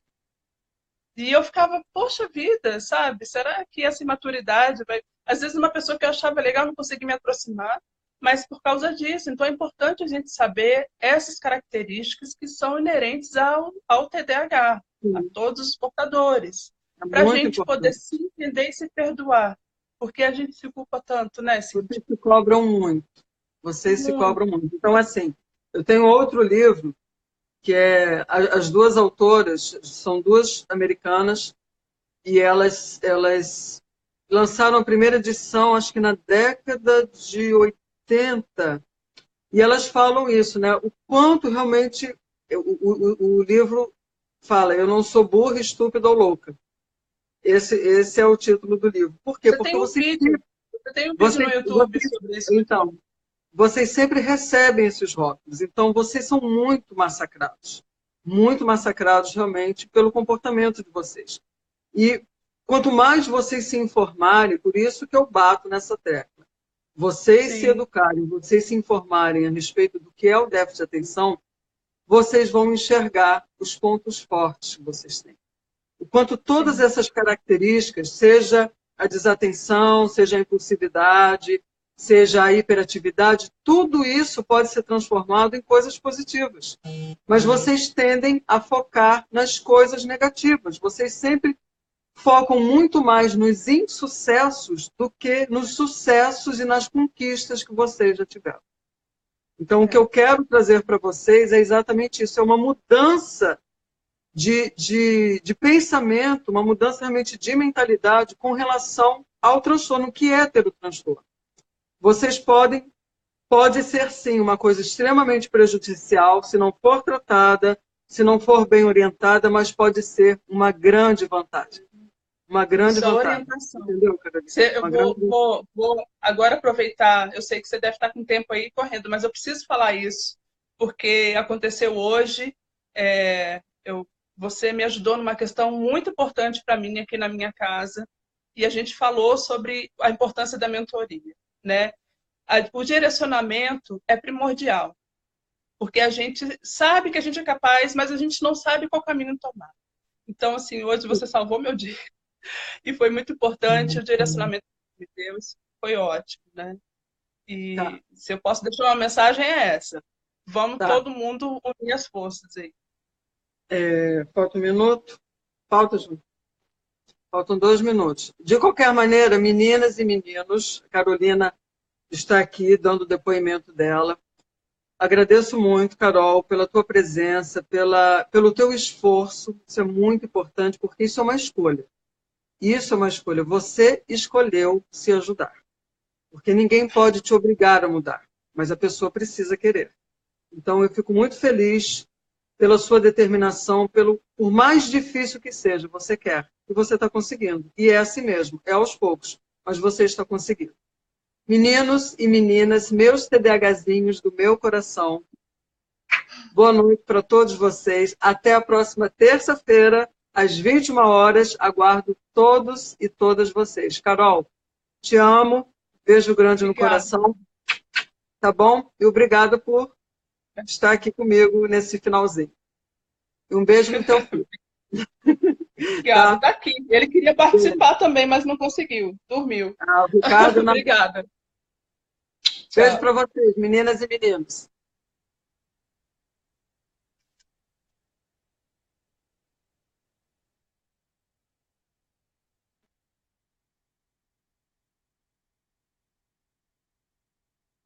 E eu ficava, poxa vida, sabe? Será que essa imaturidade vai... Às vezes uma pessoa que eu achava legal não consegui me aproximar, mas por causa disso. Então é importante a gente saber essas características que são inerentes ao TDAH, a todos os portadores, para a gente poder se entender e se perdoar. Porque a gente se culpa tanto, né, Cíntia? Vocês se cobram muito. Vocês se cobram muito. Então, assim, eu tenho outro livro que é as duas autoras são duas americanas e elas lançaram a primeira edição, acho que na década de 80, e elas falam isso, né? O quanto realmente o livro fala, eu não sou burra, estúpida ou louca. Esse é o título do livro. Por quê? Porque você tem um vídeo no YouTube sobre isso. Então, vocês sempre recebem esses rótulos. Então, vocês são muito massacrados realmente pelo comportamento de vocês. E quanto mais vocês se informarem, por isso que eu bato nessa tecla, vocês se educarem, vocês se informarem a respeito do que é o déficit de atenção, vocês vão enxergar os pontos fortes que vocês têm. O quanto todas essas características, seja a desatenção, seja a impulsividade, seja a hiperatividade, tudo isso pode ser transformado em coisas positivas. Mas vocês tendem a focar nas coisas negativas. Vocês sempre focam muito mais nos insucessos do que nos sucessos e nas conquistas que vocês já tiveram. Então, o que eu quero trazer para vocês é exatamente isso. É uma mudança de pensamento, uma mudança realmente de mentalidade com relação ao transtorno, que é ter o transtorno. Vocês pode ser sim uma coisa extremamente prejudicial se não for tratada, se não for bem orientada, mas pode ser uma grande vantagem. Uma grande vantagem. Orientação. Entendeu, Carolina? Eu vou agora aproveitar, eu sei que você deve estar com tempo aí correndo, mas eu preciso falar isso, porque aconteceu hoje, você me ajudou numa questão muito importante para mim aqui na minha casa, e a gente falou sobre a importância da mentoria, né? O direcionamento é primordial, porque a gente sabe que a gente é capaz, mas a gente não sabe qual caminho tomar. Então, assim, hoje você salvou meu dia, e foi muito importante, o direcionamento de Deus foi ótimo, né? E se eu posso deixar uma mensagem é essa, vamos todo mundo unir as forças aí. Falta um minuto? Falta, Ju? Faltam 2 minutos. De qualquer maneira, meninas e meninos, a Carolina está aqui dando o depoimento dela. Agradeço muito, Carol, pela tua presença, pelo teu esforço. Isso é muito importante, porque isso é uma escolha. Isso é uma escolha. Você escolheu se ajudar. Porque ninguém pode te obrigar a mudar, mas a pessoa precisa querer. Então, eu fico muito feliz pela sua determinação, por mais difícil que seja, você quer. E você está conseguindo. E é assim mesmo, é aos poucos, mas você está conseguindo. Meninos e meninas, meus TDAHzinhos do meu coração, boa noite para todos vocês. Até a próxima terça-feira, às 21 horas. Aguardo todos e todas vocês. Carol, te amo. Beijo grande no coração. Tá bom? E obrigada por estar aqui comigo nesse finalzinho. E um beijo no teu filho. Obrigada, tá aqui. Ele queria participar também, mas não conseguiu. Dormiu. Ricardo, obrigada. Beijo para vocês, meninas e meninos.